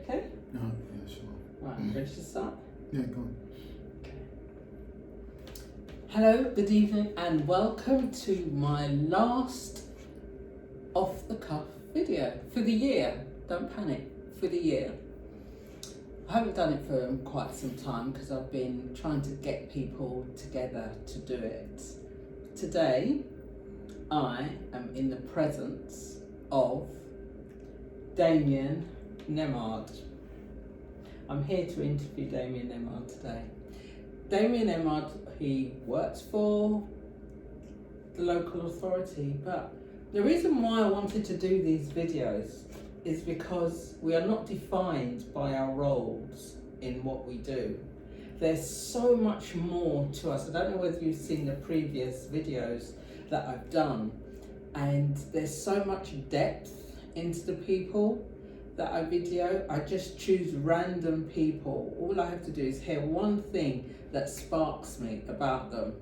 okay? No, yeah, sure. Right, ready to start? Yeah, go on. Okay. Hello, good evening, and welcome to my last off-the-cuff video for the year. Don't panic, for the year. I haven't done it for quite some time because I've been trying to get people together to do it. Today, I am in the presence of Damien. I'm here to interview Damien Nemard today. Damien Nemard, he works for the local authority, but the reason why I wanted to do these videos is because we are not defined by our roles in what we do. There's so much more to us. I don't know whether you've seen the previous videos that I've done, and there's so much depth into the people that I video. I just choose random people. All I have to do is hear one thing that sparks me about them,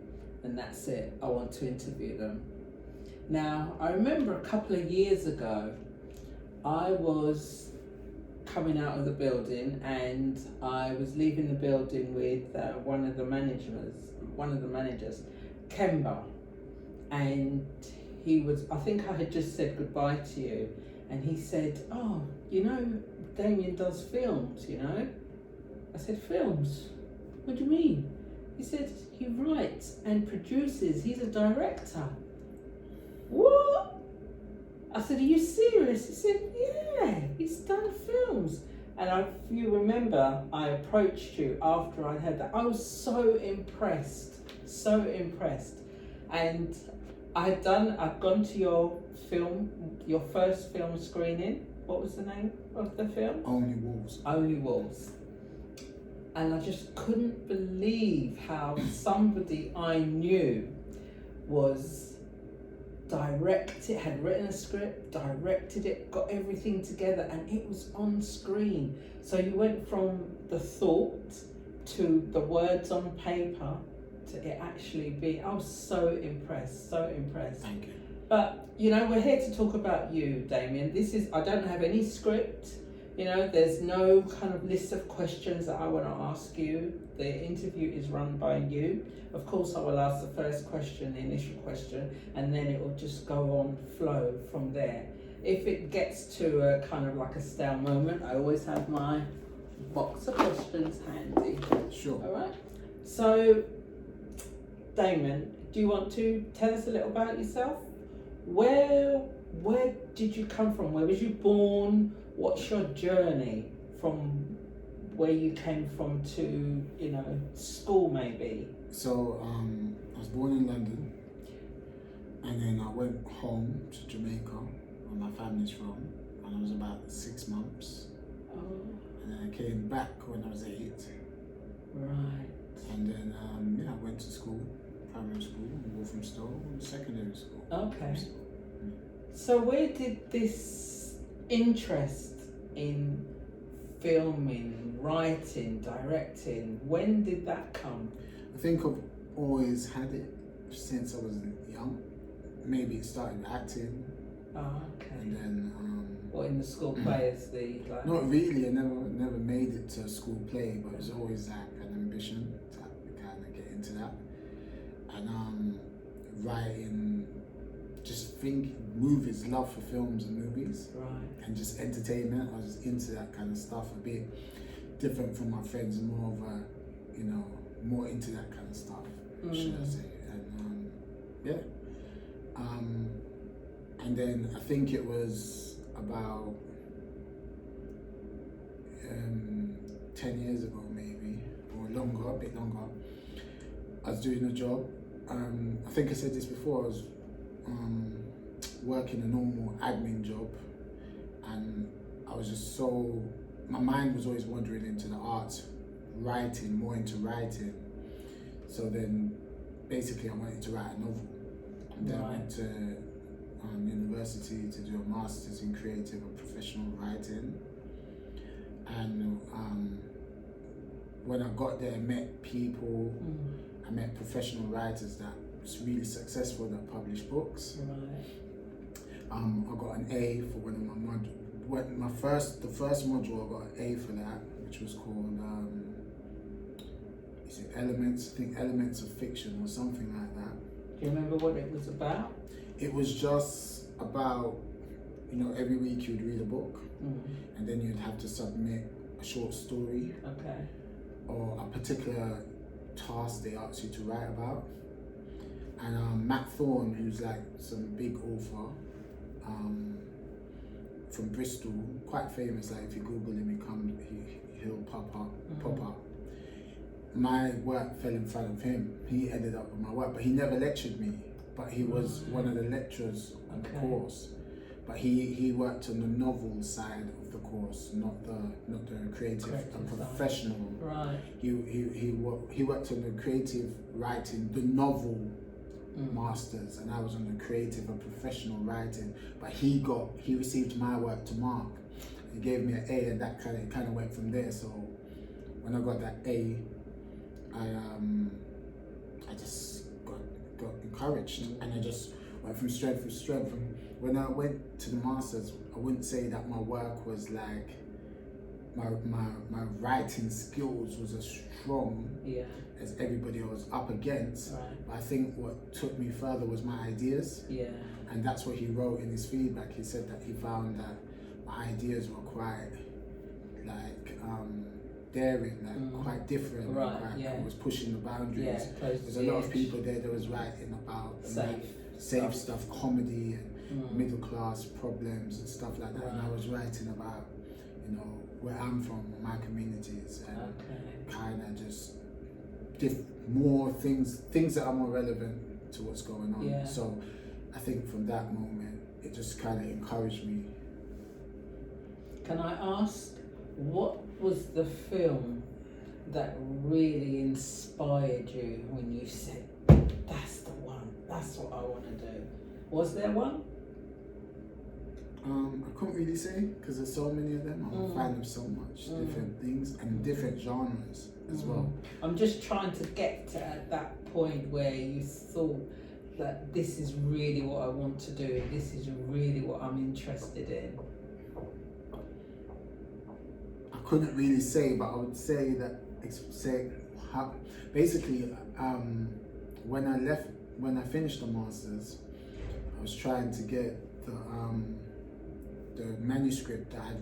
and that's it. I want to interview them. Now, I remember a couple of years ago, I was coming out of the building and I was leaving the building with one of the managers, Kemba, and he was, I think I had just said goodbye to you, and he said, oh, you know, Damien does films, you know? I said, films? What do you mean? He said, he writes and produces, he's a director. What? I said, are you serious? He said, yeah, he's done films. And if you remember, I approached you after I heard that. I was so impressed. And I'd gone to your first film screening. What was the name of the film? Only Wolves. Only Wolves. And I just couldn't believe how somebody I knew had written a script, directed it, got everything together, and it was on screen. So you went from the thought to the words on paper to it actually be. I was so impressed. Thank you. But you know, we're here to talk about you, Damien. I don't have any script. You know, there's no kind of list of questions that I want to ask you. The interview is run by you. Of course, I will ask the first question, the initial question, and then it will just go on, flow from there. If it gets to a kind of like a stale moment, I always have my box of questions handy. Sure. All right. So, Damien, do you want to tell us a little about yourself? Where did you come from? Where was you born? What's your journey from where you came from to, you know, school maybe? So, I was born in London, and then I went home to Jamaica, where my family's from, and I was about 6 months. Oh. And then I came back when I was 8. Right. And then, I went to school, primary school, Walthamstow, and secondary school. Okay. So where did this interest in filming, writing, directing, when did that come? I think I've always had it since I was young. Maybe it started with acting. Oh, okay. And then What, in the school plays, like? not really. I never made it to a school play, but it was always like an ambition to kind of get into that. And writing, just movies, love for films and movies, Right. and just entertainment. I was into that kind of stuff, a bit different from my friends, more of a, more into that kind of stuff, should I say. And and then I think it was about 10 years ago maybe, or longer, a bit longer. I was doing a job. I think I said this before. I was working a normal admin job, and I was just my mind was always wandering into the arts, writing, more into writing. So then basically I wanted to write a novel, and then I went to university to do a master's in creative and professional writing. And when I got there, I met people, I met professional writers that was really successful, that published books. Right. I got an A for one of my when the first module I got an A for that, which was called is it Elements? I think Elements of Fiction or something like that. Do you remember what it was about? It was just about, you know, every week you'd read a book, and then you'd have to submit a short story, Okay. or a particular task they asked you to write about. And Matt Thorne, who's like some big author from Bristol, quite famous. Like if you Google him, he'll pop up. My work fell in front of him. He ended up with my work, but he never lectured me. But he was one of the lecturers on the course. But he worked on the novel side of the course, not the creative and professional. Right. He worked on the creative writing, the novel masters, and I was on the creative and professional writing. But he received my work to mark. He gave me an A, and that kind of went from there. So when I got that A, I just got encouraged, and I just went from strength to strength. And when I went to the masters, I wouldn't say that my work was like my writing skills was as strong as everybody I was up against. Right. But I think what took me further was my ideas. Yeah. And that's what he wrote in his feedback. He said that he found that my ideas were quite like daring, like quite different. Right. I was pushing the boundaries. Yeah. There's a lot of people there that was writing about safe stuff, comedy and middle class problems and stuff like that. Right. And I was writing about, you know, where I'm from, my communities, and kind of just more things that are more relevant to what's going on. Yeah. So I think from that moment, it just kind of encouraged me. Can I ask, what was the film that really inspired you when you said, that's the one, that's what I want to do? Was there one? I couldn't really say, because there's so many of them. I'm a fan of so much different things and different genres as well. I'm just trying to get to that point where you thought that this is really what I want to do, this is really what I'm interested in. I couldn't really say, but I would say that basically when I finished the masters, I was trying to get the manuscript that I had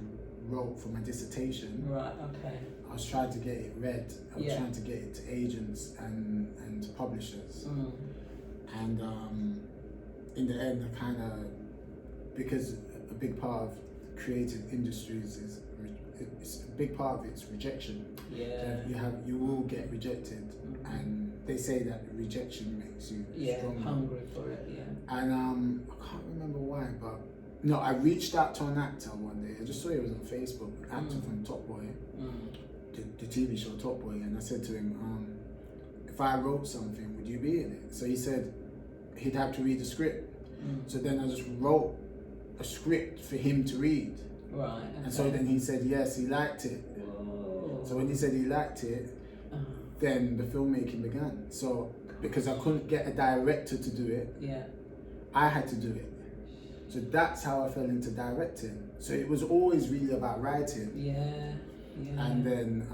wrote for my dissertation. Right. Okay. I was trying to get it read. I was trying to get it to agents and publishers. And in the end, I kind of, because a big part of creative industries is a big part of it's rejection. Yeah. You will get rejected, and they say that rejection makes you stronger. Hungry for it. Yeah. And I can't remember why, but no, I reached out to an actor one day. I just saw he was on Facebook, an actor from Top Boy, the TV show Top Boy, and I said to him, if I wrote something, would you be in it? So he said he'd have to read the script. So then I just wrote a script for him to read. Right. Okay. And so then he said yes, he liked it. Whoa. So when he said he liked it, then the filmmaking began. So because I couldn't get a director to do it, I had to do it. So that's how I fell into directing. So it was always really about writing. And then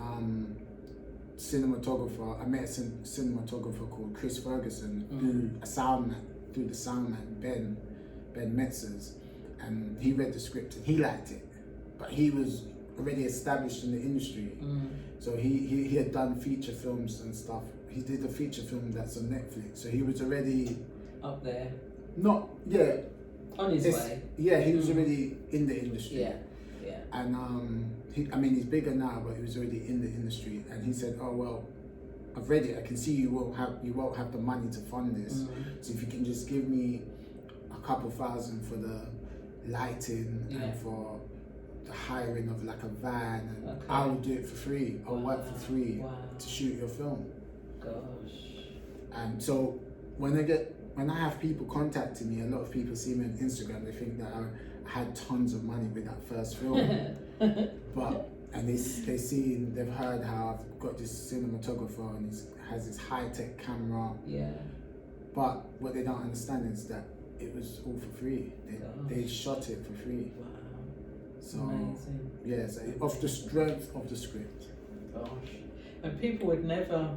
cinematographer, I met a cinematographer called Chris Ferguson through the soundman Ben Metzers, and he read the script and he liked it, but he was already established in the industry. So he had done feature films and stuff. He did a feature film that's on Netflix, so he was already up there. On his way. Yeah, he was already in the industry. And he's bigger now, but he was already in the industry. And he said, "Oh well, I've read it. I can see you won't have the money to fund this. So if you can just give me a couple thousand for the lighting and for the hiring of like a van, and I will do it for free. I'll work for free to shoot your film." Gosh. And so when I have people contacting me, a lot of people see me on Instagram, they think that I had tons of money with that first film. They've heard how I've got this cinematographer and he has this high-tech camera. But what they don't understand is that it was all for free. They shot it for free. So amazing. yes, of the strength of the script. Gosh, and people would never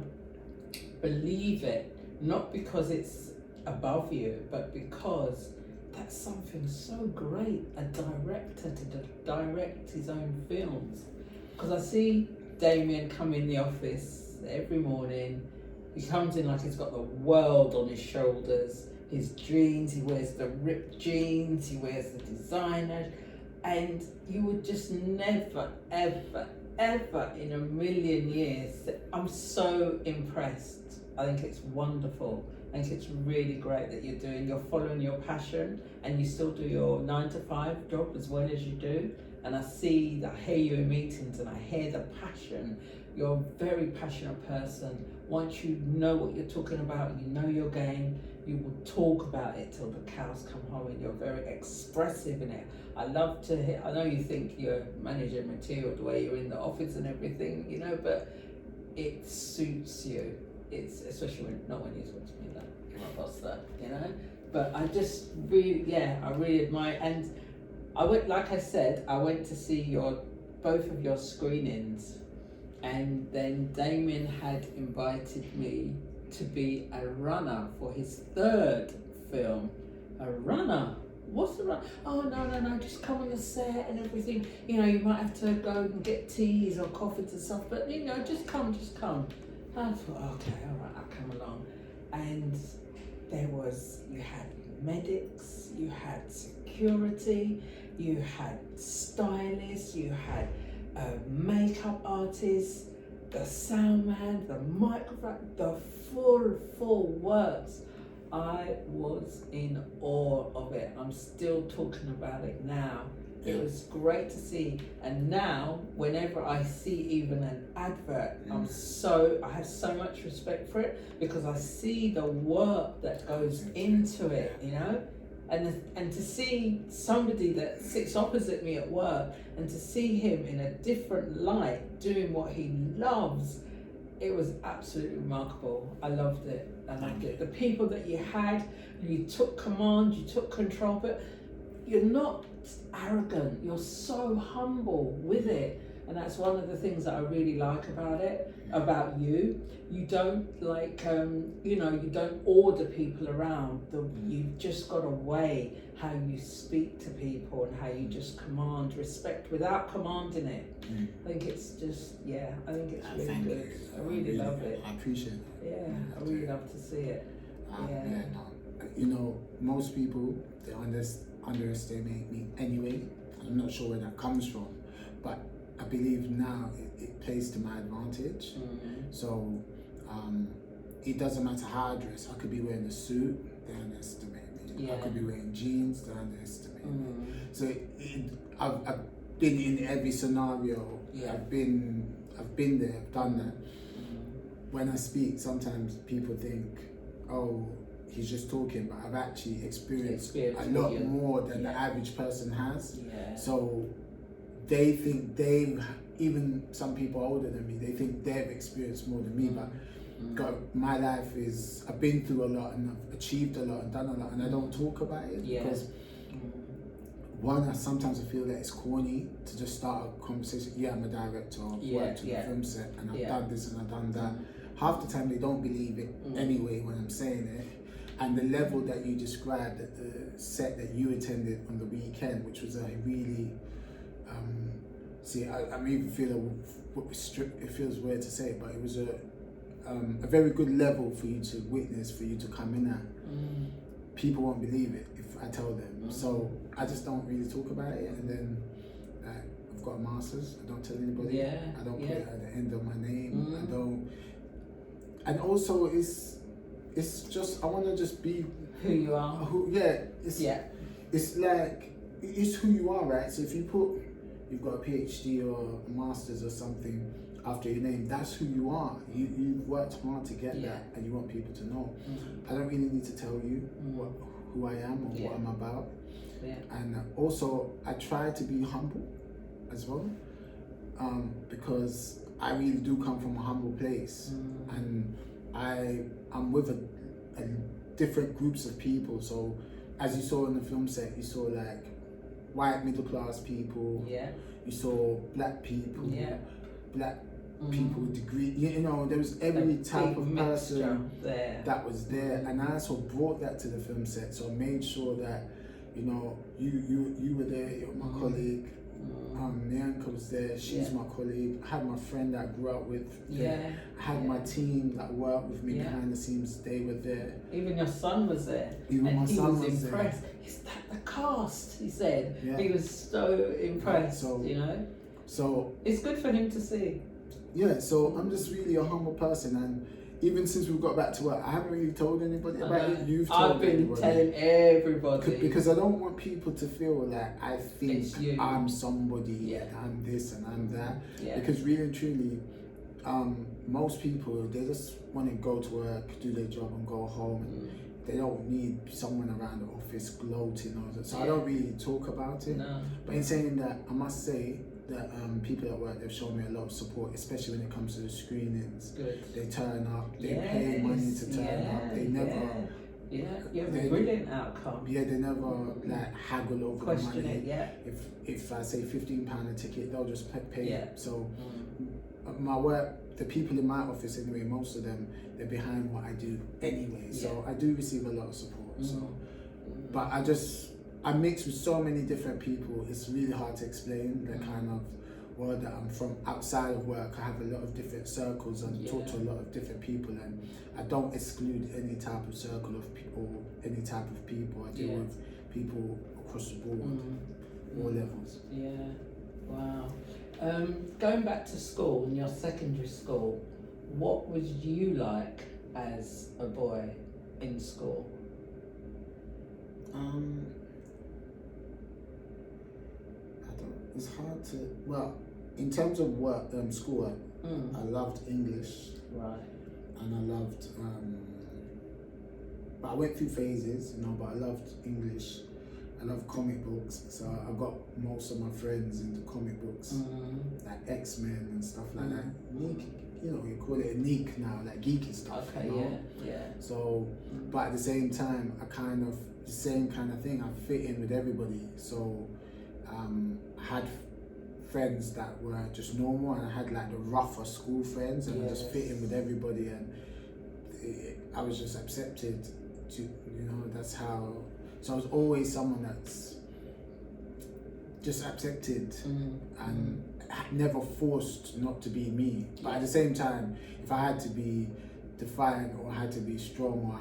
believe it, not because it's above you, but because that's something so great, a director to direct his own films. Because I see Damien come in the office every morning. He comes in like he's got the world on his shoulders. His jeans, he wears the ripped jeans, he wears the designer, and you would just never, ever, ever in a million years. I'm so impressed. I think it's wonderful. I think it's really great that you're following your passion, and you still do your 9 to 5 job as well as you do. And I hear you in meetings, and I hear the passion. You're a very passionate person. Once you know what you're talking about, you know your game, you will talk about it till the cows come home, and you're very expressive in it. I love to hear, I know you think you're managing material the way you're in the office and everything, you know, but it suits you. It's especially not when you talk to me like my boss that, you know. But I just really, I really admire. And I went, like I said, I went to see both of your screenings, and then Damien had invited me to be a runner for his 3rd film. A runner? What's the runner? Oh no, just come on the set and everything. You know, you might have to go and get teas or coffees and stuff, but you know, just come. I thought, okay, all right, I'll come along. And you had medics, you had security, you had stylists, you had makeup artists, the sound man, the microphone, the full works. I was in awe of it. I'm still talking about it now. It was great to see, and now whenever I see even an advert, I have so much respect for it, because I see the work that goes into it, you know, and to see somebody that sits opposite me at work, and to see him in a different light doing what he loves, it was absolutely remarkable. I loved it. The people that you had, you took command, you took control, but you're not arrogant, you're so humble with it, and that's one of the things that I really like about you. You don't you don't order people around. You've just got a way how you speak to people and how you just command respect without commanding it. I think it's just I think it's really good. I really love it. I appreciate it. I really love to see it. You know, most people, they underestimate me anyway. I'm not sure where that comes from, but I believe now it plays to my advantage. So it doesn't matter how I dress. I could be wearing a suit, they underestimate me. I could be wearing jeans, they underestimate me. So I've been in every scenario. I've been there, I've done that. When I speak, sometimes people think, oh, he's just talking, but I've actually experienced a lot more than the average person has. So they think even some people older than me, they think they've experienced more than me, but my life I've been through a lot, and I've achieved a lot and done a lot, and I don't talk about it because one, sometimes I feel that it's corny to just start a conversation. I'm a director, I've worked on a film set, and I've done this and I've done that. Half the time they don't believe it anyway when I'm saying it. And the level that you described at the set that you attended on the weekend, which was a really, I even feel it feels weird to say, but it was a very good level for you to witness, for you to come in at. People won't believe it if I tell them. So I just don't really talk about it. And then I've got a master's. I don't tell anybody. I don't put it at the end of my name. I don't. And also, it's just, I want to just be who you are. It's like, it's who you are, right? So if you've got a PhD or a master's or something after your name, that's who you are. You've worked hard to get that, and you want people to know. I don't really need to tell you who I am or what I'm about. And also, I try to be humble as well, because I really do come from a humble place, and I'm with a different groups of people. So as you saw in the film set, you saw like white middle class people. Yeah. You saw black people. Yeah. Black people with degree. You know, there was every type of person there that was there, and I also brought that to the film set. So I made sure that, you know, you were there. You're my colleague. Nyanka was there. She's my colleague. I had my friend that I grew up with. There. I had my team that worked with me behind the scenes. They were there. Even your son was there. Even my son was impressed. there. Is that the cast? He said. Yeah. He was so impressed. So, you know. So it's good for him to see. Yeah. So I'm just really a humble person, and even since we got back to work, I haven't really told anybody about it. You've told I've been everybody. telling everybody. Because I don't want people to feel like I think I'm somebody, I'm this and I'm that. Yeah. Because really and truly, most people, they just want to go to work, do their job and go home. And they don't need someone around the office gloating or that. So I don't really talk about it. No. But in saying that, I must say that people at work, they've shown me a lot of support, especially when it comes to the screenings. Good. They turn up, they pay money to turn up. They never... Yeah, you have a brilliant outcome. Yeah, they never like haggle over Question the money. it, If I say £15 a ticket, they'll just pay it. So my work, the people in my office anyway, most of them, they're behind what I do anyway. So I do receive a lot of support. So, but I mix with so many different people. It's really hard to explain the kind of world that I'm from outside of work. I have a lot of different circles and talk to a lot of different people, and I don't exclude any type of circle of people, any type of people. I deal with people across the board, all levels. Yeah, wow. Going back to school, in your secondary school, what was you like as a boy in school? It's hard to, well, in terms of work, school, I loved English. Right. And I loved, but I went through phases, you know, but I loved English. I love comic books, so I got most of my friends into comic books, like X-Men and stuff like that. You know, you call it a geek now, like geeky stuff. Okay, you know? yeah. So, but at the same time, I kind of, the same kind of thing, I fit in with everybody. So, I had friends that were just normal, and I had like the rougher school friends, and I just fit in with everybody, and I was just accepted to, you know, that's how. So I was always someone that's just accepted and never forced not to be me. But at the same time, if I had to be defiant or I had to be strong or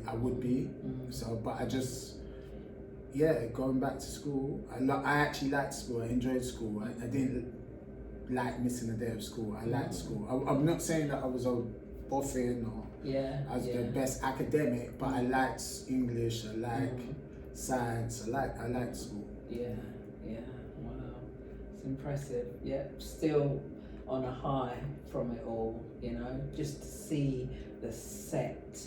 I would be. So, but I just, going back to school, I actually liked school. I enjoyed school. I didn't like missing a day of school. I liked school. I'm not saying that I was a boffin or I was the best academic, but I liked English. I like science. I liked school. Yeah. Wow, it's impressive. Yeah, still on a high from it all. You know, just to see the set.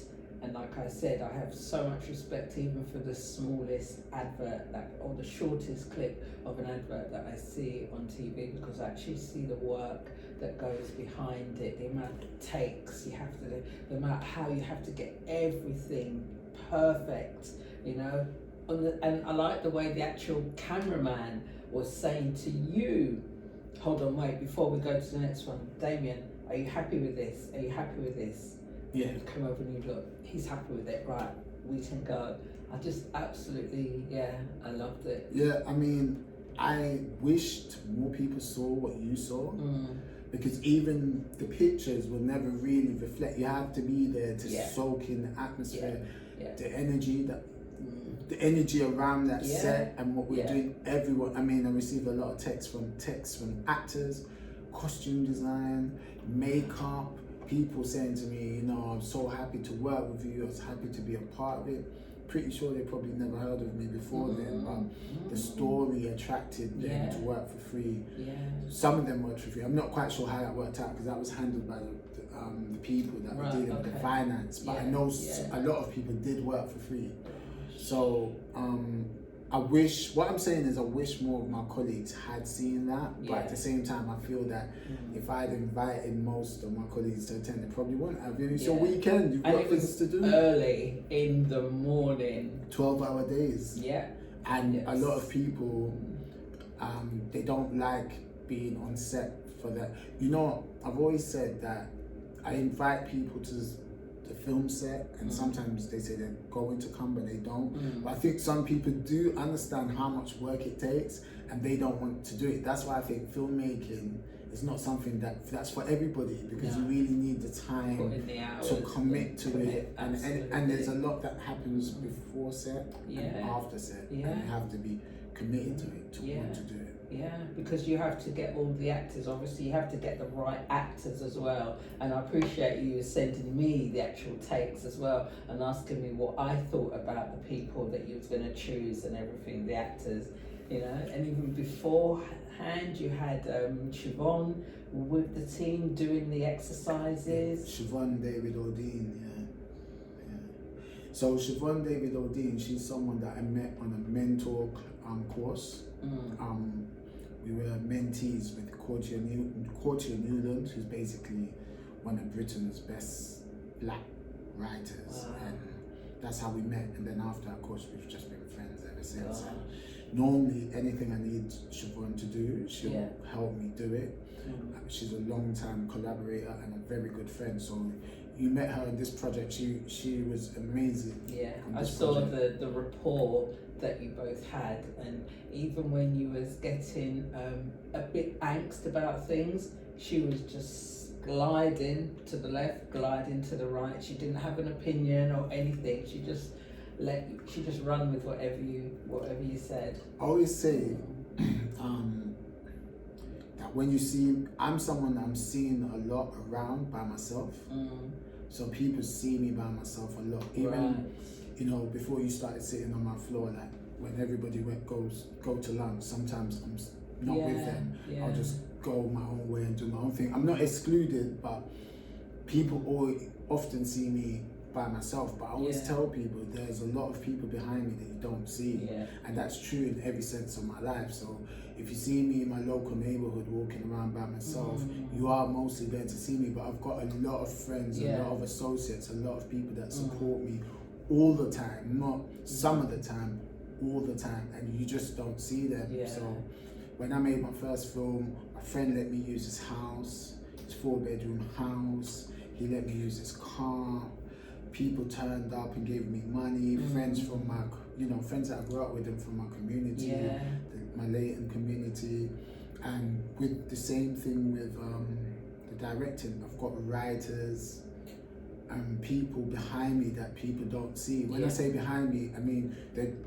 And like I said, I have so much respect even for the smallest advert, or the shortest clip of an advert that I see on TV, because I actually see the work that goes behind it, the amount of takes you have to do, the amount how you have to get everything perfect, you know. And I like the way the actual cameraman was saying to you, hold on, wait, before we go to the next one, Damien, are you happy with this? Are you happy with this? Yeah. You come over and you look, he's happy with it, right, we can go. I just absolutely, I loved it. Yeah, I mean, I wished more people saw what you saw, because even the pictures will never really reflect. You have to be there to soak in the atmosphere, the energy, the energy around that set and what we're doing. Everyone, I mean, I receive a lot of texts from actors, costume design, makeup, people saying to me, you know, I'm so happy to work with you, I was happy to be a part of it. Pretty sure they probably never heard of me before then, but the story attracted them to work for free. Some of them worked for free. I'm not quite sure how that worked out, because that was handled by the people that were dealing with the finance, but I know a lot of people did work for free. So I wish more of my colleagues had seen that, but at the same time I feel that if I'd invited most of my colleagues to attend, they probably wouldn't have. It's your weekend, you've got things to do. Early in the morning. 12-hour days. Yeah. And a lot of people They don't like being on set for that. You know, I've always said that I invite people to the film set, and sometimes they say they're going to come, but they don't. But I think some people do understand how much work it takes, and they don't want to do it. That's why I think filmmaking is not something that's for everybody, because you really need the time to commit to it, and there's a lot that happens before set and after set, and you have to be committed to it to want to do it. Yeah, because you have to get all the actors, obviously you have to get the right actors as well, and I appreciate you sending me the actual takes as well and asking me what I thought about the people that you was going to choose and everything, the actors, you know. And even beforehand you had Siobhan with the team doing the exercises. Siobhan David Odin, So Siobhan David Odin, she's someone that I met on a mentor course. We were mentees with Courtier Newland, who's basically one of Britain's best black writers, and that's how we met. And then after, of course, we've just been friends ever since. And normally, anything I need Siobhan to do, she'll help me do it. She's a long-time collaborator and a very good friend. So you met her in this project. She was amazing. Yeah, I saw the rapport that you both had, and even when you was getting a bit angst about things, she was just gliding to the left, gliding to the right. She didn't have an opinion or anything. She just run with whatever you said. I always say that when you see, I'm someone I'm seeing a lot around by myself. So people see me by myself a lot. Even you know, before you started sitting on my floor, like when everybody go to lunch, sometimes I'm not with them. I'll just go my own way and do my own thing. I'm not excluded, but people often see me by myself. But I always tell people there's a lot of people behind me that you don't see, and that's true in every sense of my life. So if you see me in my local neighborhood walking around by myself, you are mostly there to see me. But I've got a lot of friends, a lot of associates, a lot of people that support me all the time, not some of the time, all the time, and you just don't see them. So when I made my first film, my friend let me use his house, his 4-bedroom house. He let me use his car. People turned up and gave me money. Friends from my, friends that I grew up with them from my community, my Leighton community. And with the same thing with the directing, I've got writers and people behind me that people don't see. When I say behind me, I mean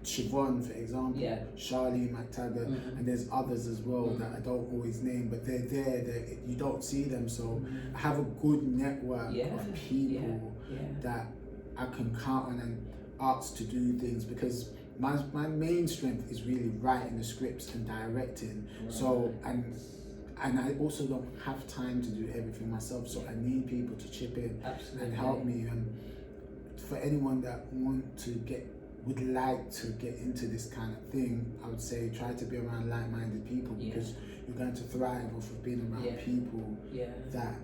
Siobhan, for example, Charlie McTaggart, and there's others as well that I don't always name, but they're there. You don't see them, so I have a good network of people that I can count on and ask to do things, because my main strength is really writing the scripts and directing. So and I also don't have time to do everything myself, so I need people to chip in and help me. And for anyone that would like to get into this kind of thing, I would say try to be around like-minded people, because you're going to thrive off of being around people that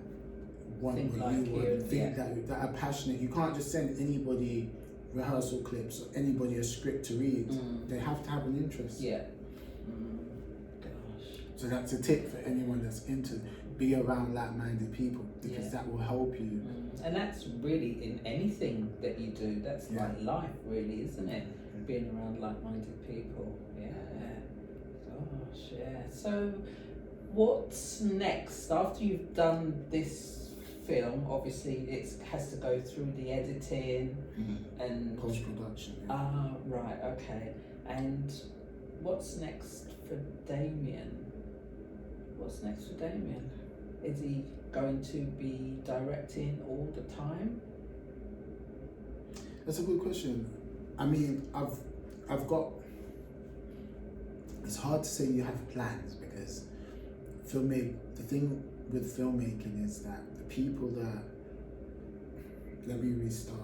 want what you want, think that are passionate. You can't just send anybody rehearsal clips or anybody a script to read. They have to have an interest. So that's a tip for anyone that's into, be around like-minded people, because that will help you. And that's really in anything that you do. That's like life, really, isn't it? Being around like-minded people. Gosh, So what's next after you've done this film? Obviously, it has to go through the editing and post-production. Right, okay. And what's next for Damien? What's next for Damien? Is he going to be directing all the time? That's a good question. I mean, I've got. It's hard to say you have plans, because the thing with filmmaking is that the people that. Let me restart.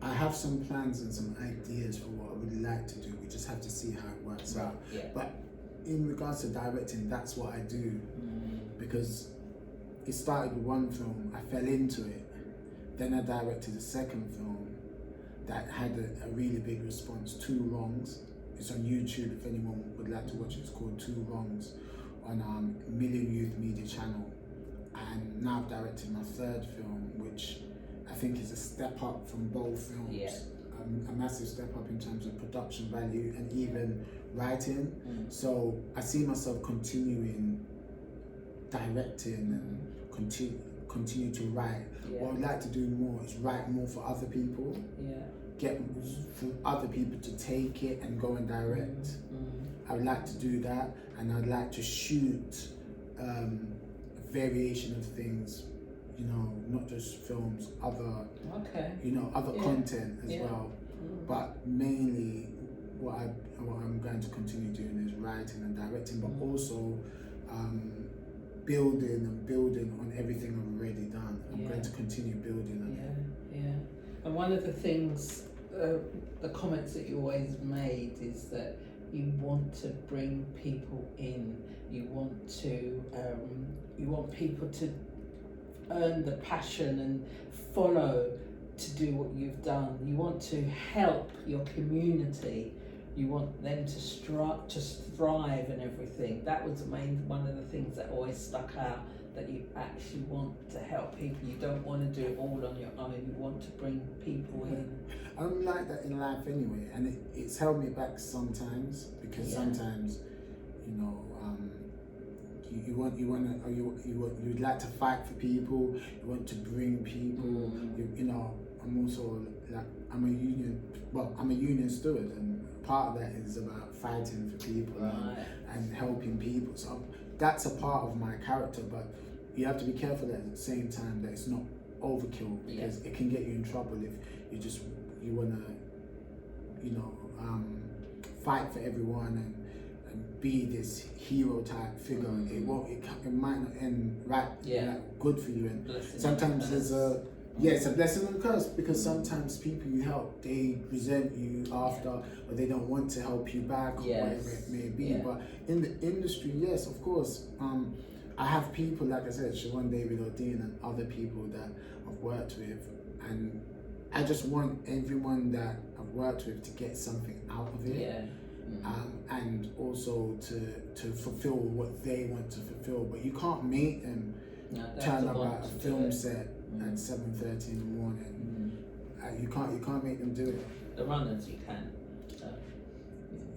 I have some plans and some ideas for what I would like to do. We just have to see how it works out. But in regards to directing, that's what I do, because it started with one film, I fell into it, then I directed a second film that had a really big response, 2 Wrongs. It's on YouTube if anyone would like to watch it. It's called Two Wrongs on Million Youth Media Channel. And now I've directed my third film, which I think is a step up from both films. Yeah. A massive step up in terms of production value and even writing. So I see myself continuing directing and continue to write. What I'd like to do more is write more for other people. Get for other people to take it and go and direct. I would like to do that, and I'd like to shoot a variation of things, you know, not just films, other other content as well. But mainly what I'm going to continue doing is writing and directing, but also building on everything I've already done. I'm going to continue building on it. And one of the things, the comments that you always made is that you want to bring people in. You want people to earn the passion and follow to do what you've done. You want to help your community. You want them to thrive and everything. That was one of the things that always stuck out, that you actually want to help people. You don't want to do it all on your own. You want to bring people in. I'm like that in life anyway, and it's held me back sometimes, because sometimes, you know, you'd like to fight for people. You want to bring people. You know, I'm also like I'm a union steward, and part of that is about fighting for people and helping people. So that's a part of my character, but you have to be careful at the same time that it's not overkill, because it can get you in trouble if you want to, you know, fight for everyone and be this hero type figure. It might not end like, good for you, and sometimes there's it's a blessing and a curse, because sometimes people you help, they resent you after, or they don't want to help you back, or whatever it may be. But in the industry, yes, of course, I have people, like I said, Siobhan David O'Dean and other people that I've worked with, and I just want everyone that I've worked with to get something out of it. And also to fulfill what they want to fulfill. But you can't make them turn up at a film set at 7:30 in the morning. You can't make them do it. The runners you can.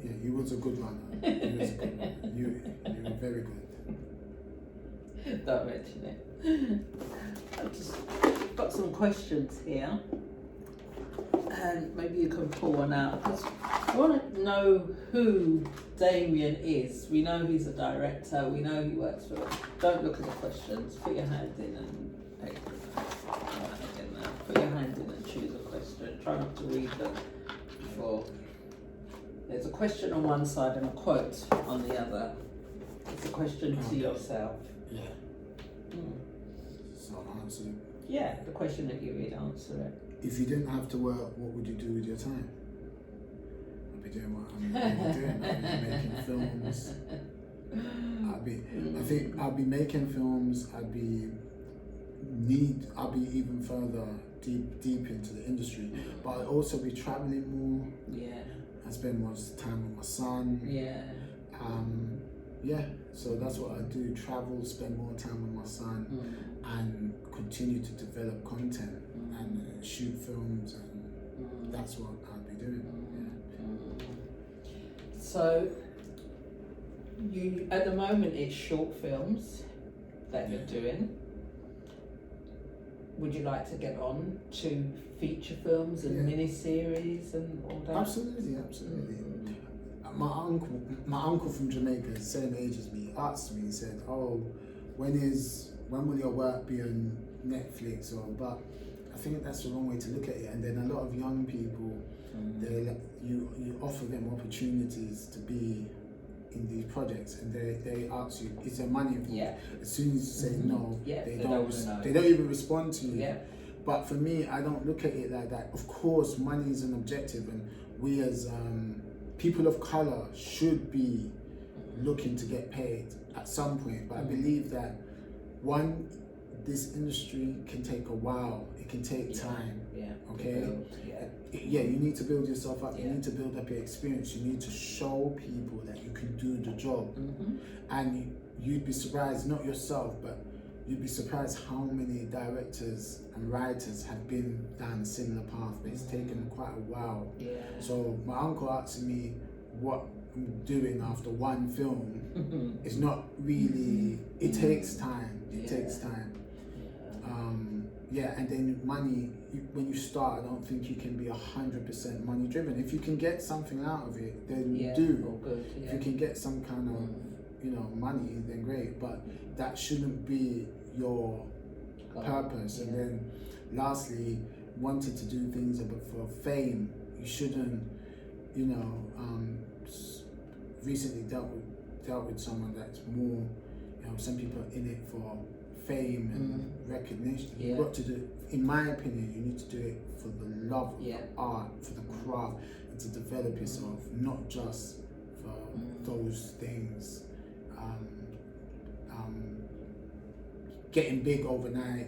Yeah, you was a good runner. You was a good runner. You were very good. Don't mention it. I've just got some questions here, and maybe you can pull one out, because I want to know who Damien is. We know he's a director, we know he works for. Don't look at the questions, put your hand in and take it. Put your hand in and choose a question. Try not to read them before. There's a question on one side and a quote on the other. It's a question to yourself. Yeah. So I'll answer it. Yeah, the question that you read, answer it. If you didn't have to work, what would you do with your time? I'd be doing what I'm doing. I'd be making films. I think I'll be making films. I'll be even further deep into the industry. But I'll also be traveling more. I spend more time with my son. So that's what I do, travel, spend more time with my son, and continue to develop content and shoot films, and that's what I'll be doing. So, at the moment it's short films that you're doing. Would you like to get on to feature films and mini-series and all that? Absolutely. My uncle from Jamaica, the same age as me, asked me, he said, when will your work be on Netflix? But I think that's the wrong way to look at it. And then a lot of young people, you offer them opportunities to be in these projects, and they ask you, is there money involved? As soon as you say no, they don't even respond to you. But for me, I don't look at it like that. Of course, money is an objective, and we as people of colour should be looking to get paid at some point. But I believe that this industry can take a while. It can take time. Yeah. Okay. Yeah. You need to build yourself up. Yeah. You need to build up your experience. You need to show people that you can do the job. Mm-hmm. And you'd be surprised, not yourself, but you'd be surprised how many directors and writers have been down a similar path, but it's taken quite a while. Yeah. So my uncle asked me what I'm doing after one film. It's not really, it takes time. It takes time. And then money, when you start, I don't think you can be 100% money driven. If you can get something out of it, then do. Oh, good. If you can get some kind of, money, then great. But that shouldn't be your purpose. And then lastly, wanting to do things for fame, you shouldn't, recently dealt with someone that's more, some people are in it for fame and recognition. You've got to do, in my opinion, you need to do it for the love of the art, for the craft, and to develop yourself, not just for those things. Getting big overnight,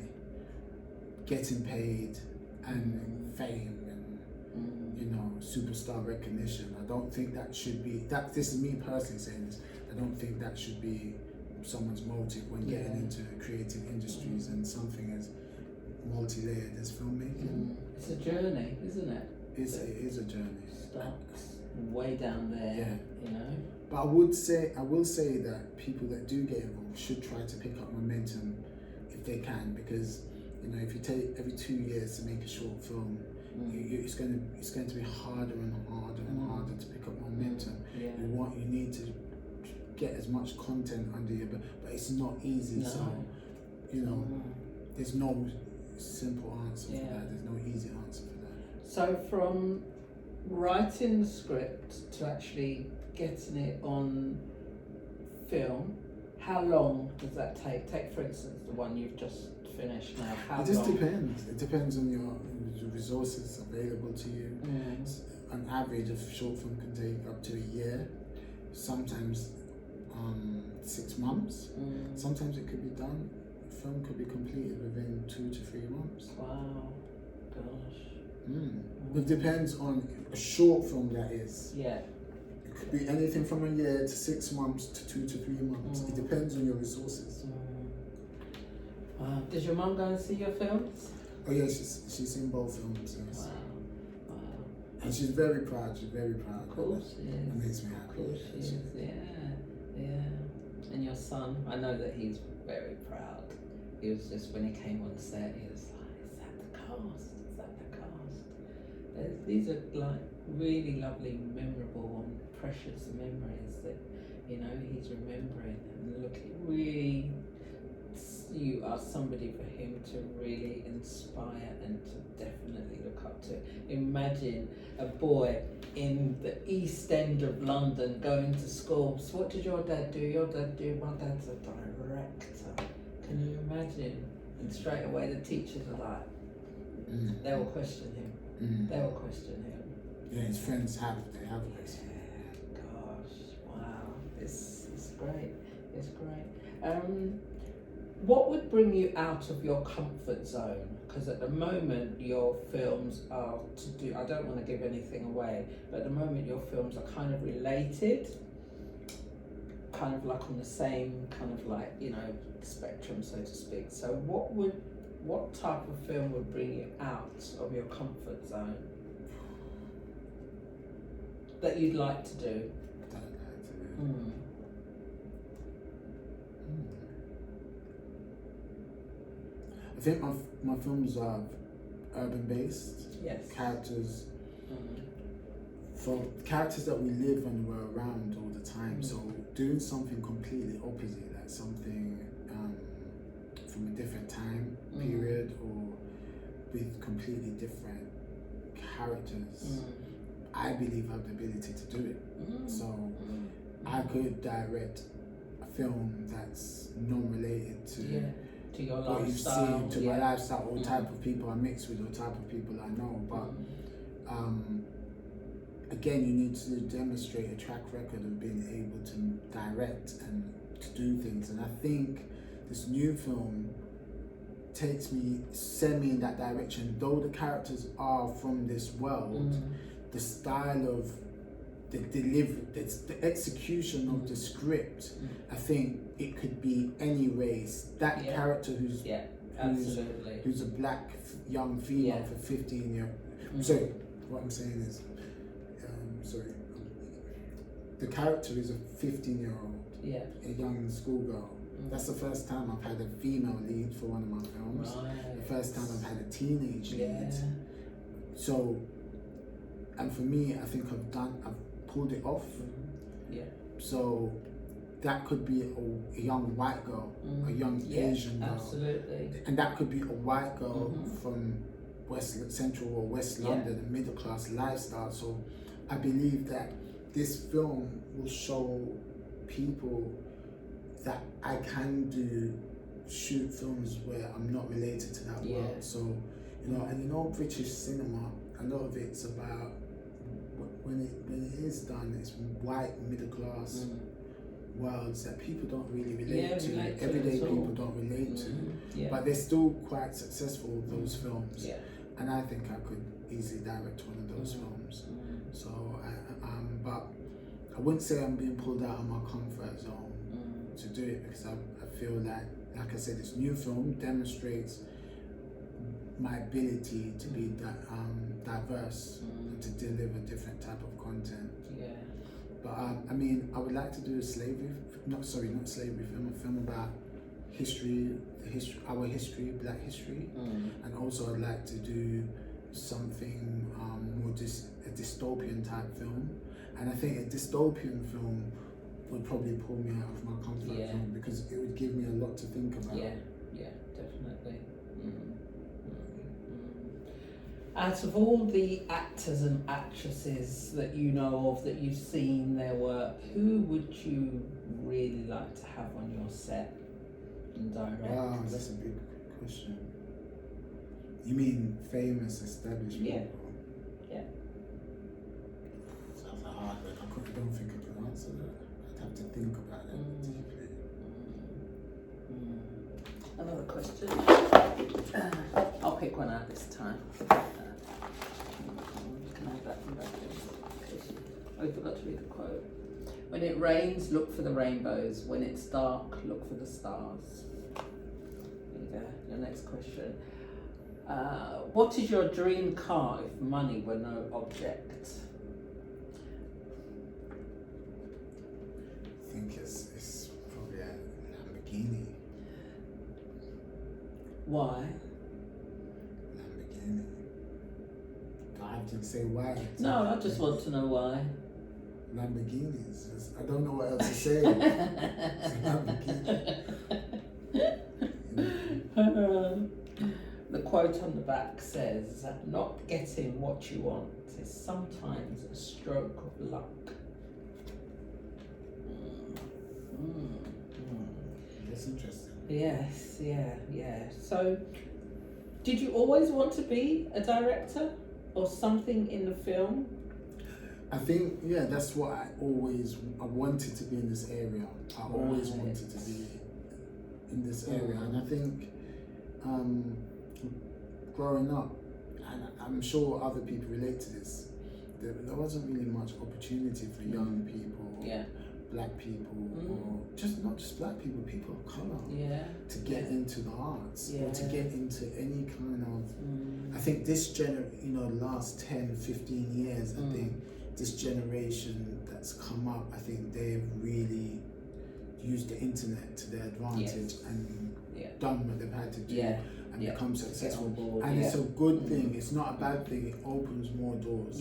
getting paid, and fame, and superstar recognition. I don't think that should be that. This is me personally saying this. I don't think that should be someone's motive when getting into creative industries and something as multi-layered as filmmaking. It's a journey, isn't it? It is a journey. Starts way down there. But I will say that people that do get involved should try to pick up momentum if they can, because if you take every 2 years to make a short film, it's going to be harder and harder and harder to pick up momentum. You need to get as much content under your belt, but it's not easy. No. So there's no simple answer for that. There's no easy answer for that. So from writing the script to actually getting it on film, how long does that take? Take for instance the one you've just finished now. How it just long? depends. It depends on your resources available to you. An average of short film can take up to a year. Sometimes 6 months. Sometimes it could be done. Film could be completed within 2 to 3 months. Wow, gosh. It depends on a short film, that is. Yeah. It could be anything from a year to 6 months to 2 to 3 months. It depends on your resources. Wow. Did your mum go and see your films? Oh yeah, she's seen both films. Yes. Wow. And she's very proud. She's very proud. Of course she is. It makes me happy. Of course she is. Yeah. And your son, I know that he's very proud. He was just, when he came on set, he was like, "Is that the cast? Is that the cast?" These are like really lovely, memorable, and precious memories that he's remembering. And look, really, you are somebody for him to really inspire and to definitely look up to. Imagine a boy in the East End of London going to school. So what did your dad do? Your dad do? My dad's a director. Can you imagine? And straight away the teachers are like, they will question him. They will question him. Yeah, his friends have questioned him. Gosh, wow, it's great. It's great. What would bring you out of your comfort zone? Because at the moment your films are to do, I don't want to give anything away, but at the moment your films are kind of related, kind of like on the same kind of like, spectrum, so to speak. So what type of film would bring you out of your comfort zone that you'd like to do? I think my films are urban based. Yes. Characters, for characters that we live and we're around all the time. So doing something completely opposite, like something from a different time period or with completely different characters, I believe I have the ability to do it. So I could direct a film that's non-related to your what you've lifestyle, seen, to my lifestyle, what type of people I mix with, what type of people I know. But again, you need to demonstrate a track record of being able to direct and to do things. And I think this new film send me in that direction. Though the characters are from this world, the style of the delivery, the execution of the script, I think it could be any race. That character who's a black young female for 15 years. Sorry, what I'm saying is, the character is a 15-year-old, a young schoolgirl. That's the first time I've had a female lead for one of my films. Right. The first time I've had a teenage lead. So, and for me, I think I've pulled it off. So that could be a young white girl, a young Asian girl. Absolutely. And that could be a white girl from Central or West London, a middle class lifestyle. So I believe that this film will show people that I can shoot films where I'm not related to that world. So, British cinema, a lot of it's about, when it is done, it's white middle class worlds that people don't really relate to. Everyday people don't relate to. But they're still quite successful, those films. And I think I could easily direct one of those films. So, but I wouldn't say I'm being pulled out of my comfort zone to do it, because I feel like I said, this new film demonstrates my ability to be diverse and to deliver different type of content. But I mean, I would like to do a not slavery film, a film about our history, black history, and also I'd like to do something more a dystopian type film. And I think a dystopian film would probably pull me out of my comfort zone, because it would give me a lot to think about. Yeah, definitely. Out of all the actors and actresses that you know of, that you've seen their work, who would you really like to have on your set and direct? Wow, that's a big question. You mean famous, established people? Yeah. That's a hard one. I don't think I can answer that. I'd have to think about that deeply. Another question. I'll pick one out this time. Can I have that from back there? I forgot to read the quote. When it rains, look for the rainbows. When it's dark, look for the stars. There you go. The next question. What is your dream car if money were no object? I think it's probably a Lamborghini. Why? Lamborghini. Do I have to say why? No, I just want to know why. Lamborghinis. I don't know what else to say. Lamborghini. The quote on the back says, "Not getting what you want is sometimes a stroke of luck." That's interesting. Yes, yeah. So, did you always want to be a director or something in the film? I think, that's what I wanted to be in this area. I always wanted to be in this area. And I think growing up, and I'm sure other people relate to this, there wasn't really much opportunity for young people, black people, or not just black people, people of colour, to get into the arts or to get into any kind of. I think this last 10, 15 years, I think this generation that's come up, I think they've really used the internet to their advantage and done what they've had to do and become successful. Board, and it's a good thing. It's not a bad thing. It opens more doors.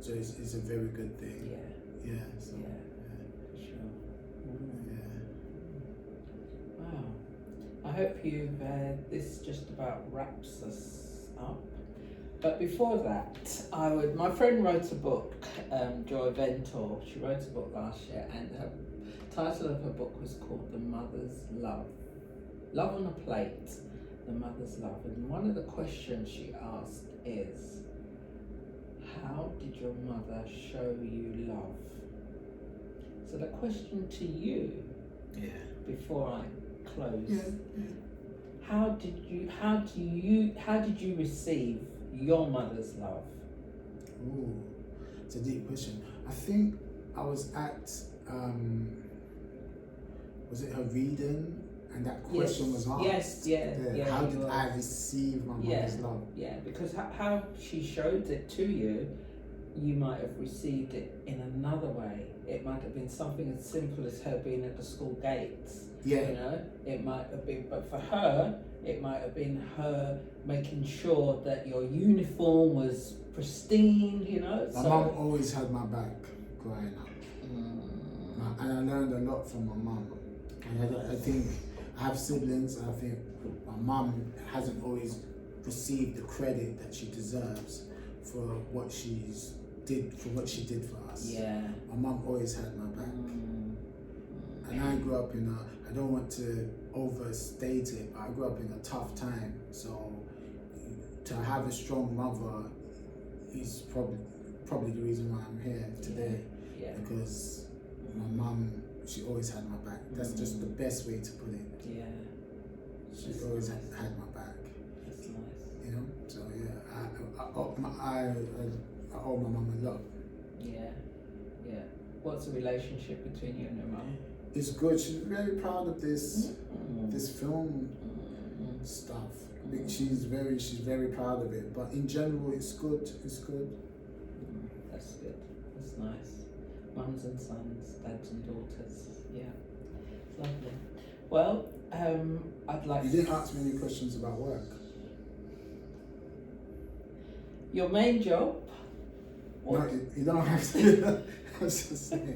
So it's a very good thing. So, sure. Wow. I hope this just about wraps us up. But before that, my friend wrote a book, Joy Ventor. She wrote a book last year, and her title of her book was called The Mother's Love. Love on a Plate, The Mother's Love. And one of the questions she asked is, how did your mother show you love? So the question to you, before I close, how did you receive your mother's love? Ooh, it's a deep question. I think I was at, was it her reading? And that question was asked. Yes, how did I receive my mother's love? Yeah, because how she showed it to you, you might have received it in another way. It might have been something as simple as her being at the school gates. Yeah. You know, it might have been, but for her, it might have been her making sure that your uniform was pristine, you know. My mum always had my back growing up. And I learned a lot from my mum. And I think I have siblings, and I think my mum hasn't always received the credit that she deserves for what she did for us. Yeah. My mum always had my back. And I grew up in I don't want to overstate it, but I grew up in a tough time. So to have a strong mother is probably the reason why I'm here today. Yeah. Because my mum, she always had my back. That's just the best way to put it. Yeah. She always had my back. That's nice. You know? So yeah, I owe my mum a lot. Yeah. Yeah. What's the relationship between you and your mum? It's good. She's very proud of this film stuff. She's very proud of it. But in general, it's good. It's good. That's good. That's nice. Mums and sons, dads and daughters. Yeah, it's lovely. Well, I'd like. You didn't ask me any questions about work. Your main job. No, you don't have to. I was just saying.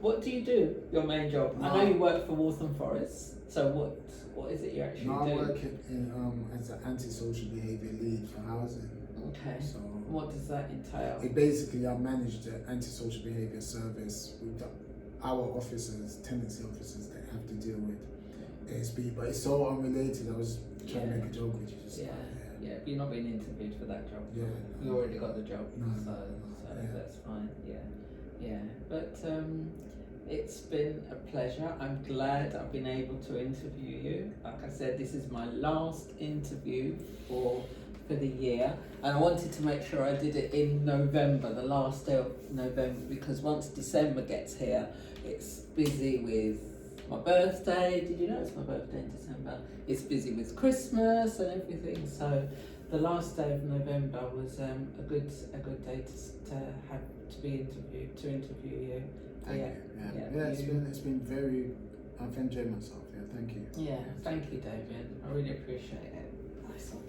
What do you do? Your main job? I know you work for Waltham Forest. So what is it you actually do? I work as an antisocial behaviour lead for housing. Okay. So what does that entail? Basically, I manage the antisocial behaviour service with our officers, tenancy officers that have to deal with ASB. But it's so unrelated. I was trying to make a joke with you just now. Yeah, but you're not being interviewed for that job. Yeah. You already got the job. So Yeah. that's fine. Yeah. But it's been a pleasure. I'm glad I've been able to interview you. Like I said, this is my last interview for the year, and I wanted to make sure I did it in November, the last day of November, because once December gets here, it's busy with my birthday. Did you know it's my birthday in December? It's busy with Christmas and everything. So the last day of November was a good day to interview you. Thank you. Yeah, it's been very. I've enjoyed myself. Yeah, thank you. Yeah, thank you, Damien. I really appreciate it. Nice one.